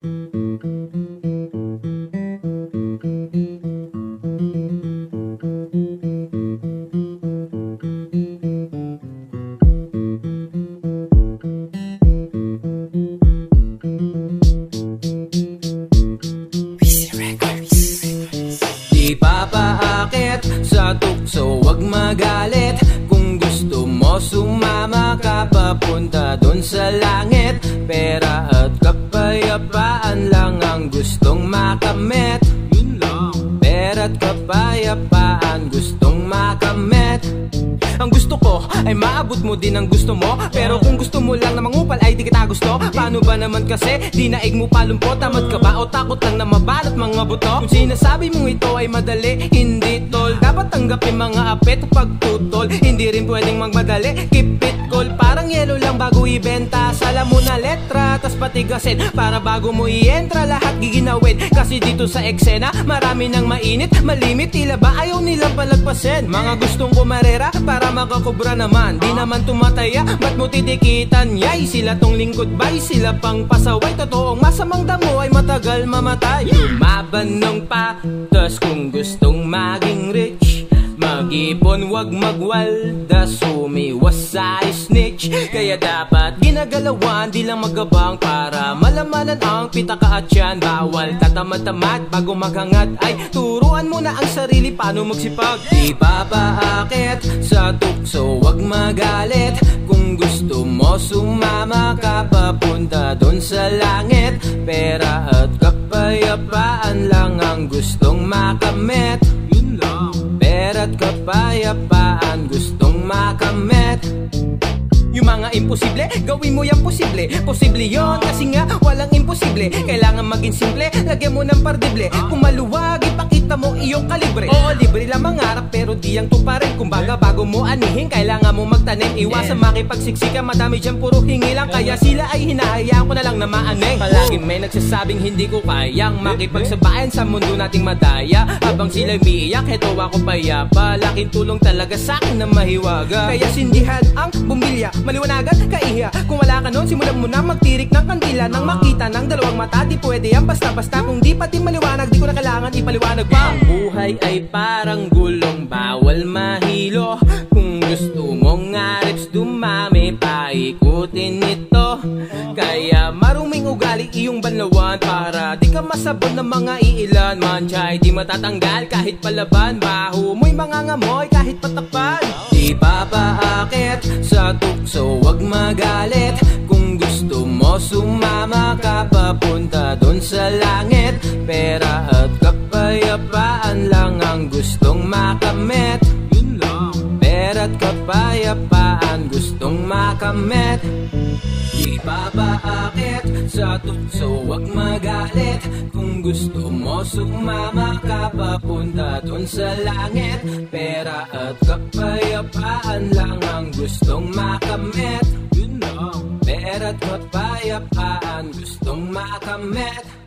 Di papaakit sa tukso, wag magalit. Kung gusto mo sumama ka papunta dun sa langit. Pera at kapayapaan lang ang gustong makamit. Yun lang. Pera at kapayapaan gustong makamit. Ang gusto ko ay maabot mo din ang gusto mo. Pero kung gusto mo lang na mangupal ay di kita gusto. Paano ba naman kasi di naig mo palumpot? Tamad ka ba o takot lang na mabalot mga buto? Kung sinasabi mo ito ay madali, hindi tol. Dapat tanggapin mga apet pagtutol. Hindi rin pwedeng magmadali, keep it cool. Parang yelo lang bago ibenta. Sala mo na letra, tas patigasin. Para bago mo i-entra lahat giginawin. Kasi dito sa eksena marami nang mainit, malimit. Tila ba ayaw nilang palagpasin? Mga gustong kumarera para makakubra naman. Di naman tumataya, ba't mo titikitan? Yay, sila tong lingkod bay, sila pang pasaway. Totoong masamang damo ay matagal mamatay. Lumaban ng patas kung gustong maging rich. Mag-ipon, wag magwaldas, umiwas sa snitch. Kaya dapat ginagalawan, di lang magabang. Para malamanan ang pitaka at yan. Bawal tatamad-tamad bago maghangad. Ay turuan mo na ang sarili paano magsipag. Di papaakit sa tukso, wag magalit. Kung gusto mo sumama ka papunta dun sa langit. Pera at kapayapaan lang ang gustong makamit. Yun lang. Pera't kapayapaan gustong makamit. Yung mga imposible, gawin mo yung posible. Posible yon kasi nga walang imposible. Kailangan maging simple, lagyan mo ng pardible. Kung maluwag, ipakita mo iyong kalibre. Oo, libre lang mangarap pero di ang tuparin. Kumbaga bago mo anihin, kailangan mo magtanim. Iwasan makipagsiksikan, madami dyan puro hingi lang. Kaya sila ay hinahayaan ko na lang na maaneng. Palaging may nagsasabing hindi ko kayang makipagsabayan sa mundo nating madaya. Habang sila'y umiiyak, heto ako payapa. Laking tulong talaga sa'kin na mahiwaga. Kaya sindihan ang bumilya, maliwanagan, kaihiya. Kung wala ka nun, simulan mo na magtirik ng kandila. Nang makita ng dalawang mata, di pwede yan basta-basta. Kung di pati maliwanag, di ko na kailangan ipaliwanag pa. Ang buhay ay parang gulong, bawal mahilo. Kung gusto mong ngarips dumami, paikutin ito. Kaya maruming ugali iyong banlawan. Para di ka masabon ng mga iilan. Manchay di matatanggal kahit palaban. Baho mo'y mangangamoy kahit patakpan. Di papaakit sa tukso, wag magalit. Kung gusto mo sumama ka papunta dun sa langit. Pera at kapayapaan lang ang gustong makamit. Yun lang. Pera at kapayapaan gustong makamit. Di papaakit sa tukso, wag magalit. Kung gusto mo sumama ka papunta dun sa langit. Pera at kapayapaan lang ang gustong makamit. Yun lang. Pera at kapayapaan gustong makamit.